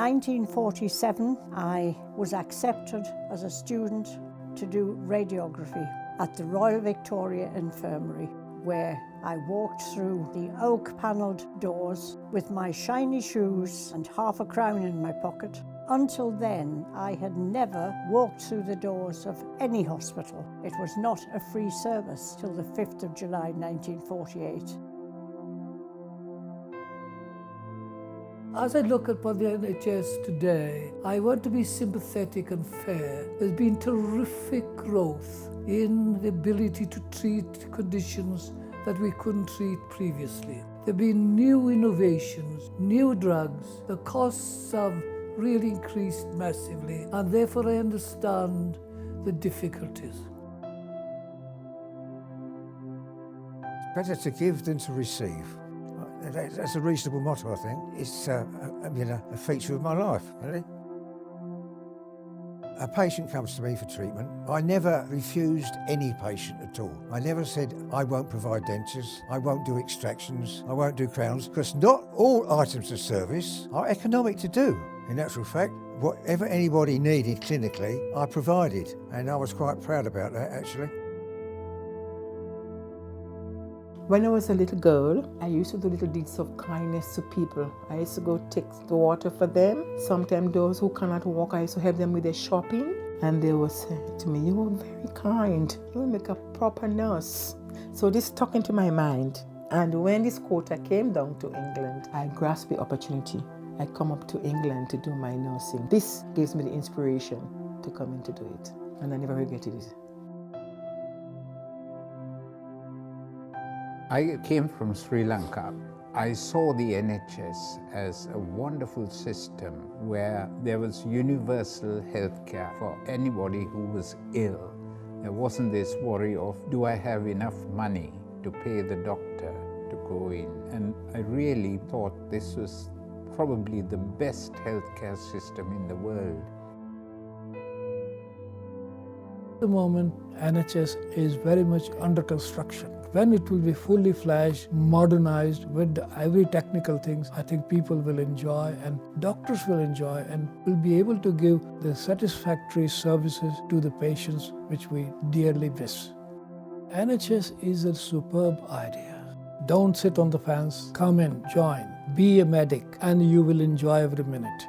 1947, I was accepted as a student to do radiography at the Royal Victoria Infirmary, where I walked through the oak-panelled doors with my shiny shoes and half a crown in my pocket. Until then, I had never walked through the doors of any hospital. It was not a free service till the 5th of July 1948. As I look upon the NHS today, I want to be sympathetic and fair. There's been terrific growth in the ability to treat conditions that we couldn't treat previously. There have been new innovations, new drugs. The costs have really increased massively, and therefore I understand the difficulties. Better to give than to receive. That's a reasonable motto, I think. It's a feature of my life, really. A patient comes to me for treatment. I never refused any patient at all. I never said, I won't provide dentures, I won't do extractions, I won't do crowns, because not all items of service are economic to do. In actual fact, whatever anybody needed clinically, I provided, and I was quite proud about that, actually. When I was a little girl, I used to do little deeds of kindness to people. I used to go take the water for them. Sometimes those who cannot walk, I used to help them with their shopping. And they would say to me, "You were very kind. You will make a proper nurse." So this stuck into my mind. And when this quota came down to England, I grasped the opportunity. I come up to England to do my nursing. This gives me the inspiration to come in to do it. And I never regretted it. I came from Sri Lanka. I saw the NHS as a wonderful system where there was universal health care for anybody who was ill. There wasn't this worry of, do I have enough money to pay the doctor to go in? And I really thought this was probably the best healthcare system in the world. At the moment, NHS is very much under construction. When it will be fully fledged, modernized with every technical things, I think people will enjoy and doctors will enjoy and will be able to give the satisfactory services to the patients which we dearly miss. NHS is a superb idea. Don't sit on the fence, come in, join, be a medic, and you will enjoy every minute.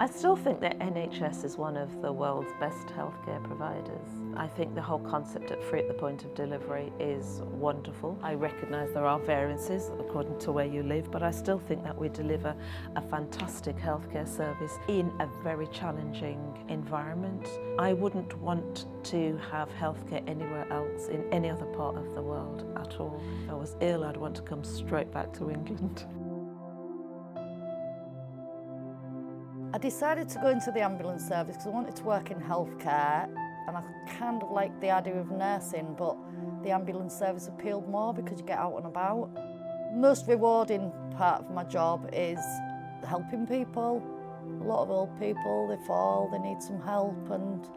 I still think that NHS is one of the world's best healthcare providers. I think the whole concept of free at the point of delivery is wonderful. I recognise there are variances according to where you live, but I still think that we deliver a fantastic healthcare service in a very challenging environment. I wouldn't want to have healthcare anywhere else in any other part of the world at all. If I was ill, I'd want to come straight back to England. I decided to go into the ambulance service because I wanted to work in healthcare, and I kind of liked the idea of nursing, but the ambulance service appealed more because you get out and about. Most rewarding part of my job is helping people. A lot of old people, they fall, they need some help, and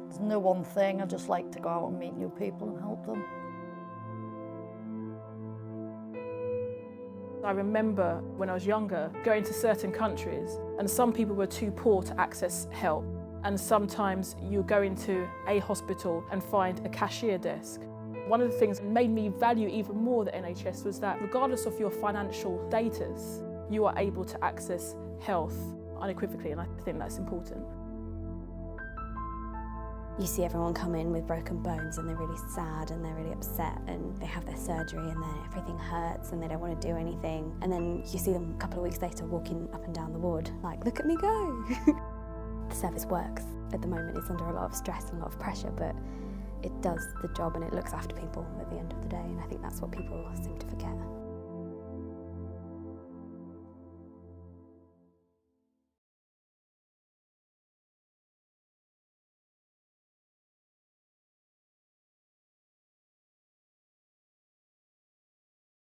there's no one thing. I just like to go out and meet new people and help them. I remember when I was younger going to certain countries, and some people were too poor to access help, and sometimes you go into a hospital and find a cashier desk. One of the things that made me value even more the NHS was that regardless of your financial status, you are able to access health unequivocally, and I think that's important. You see everyone come in with broken bones and they're really sad and they're really upset and they have their surgery and then everything hurts and they don't want to do anything. And then you see them a couple of weeks later walking up and down the ward like, look at me go. The service works. At the moment it's under a lot of stress and a lot of pressure, but it does the job and it looks after people at the end of the day, and I think that's what people seem to forget.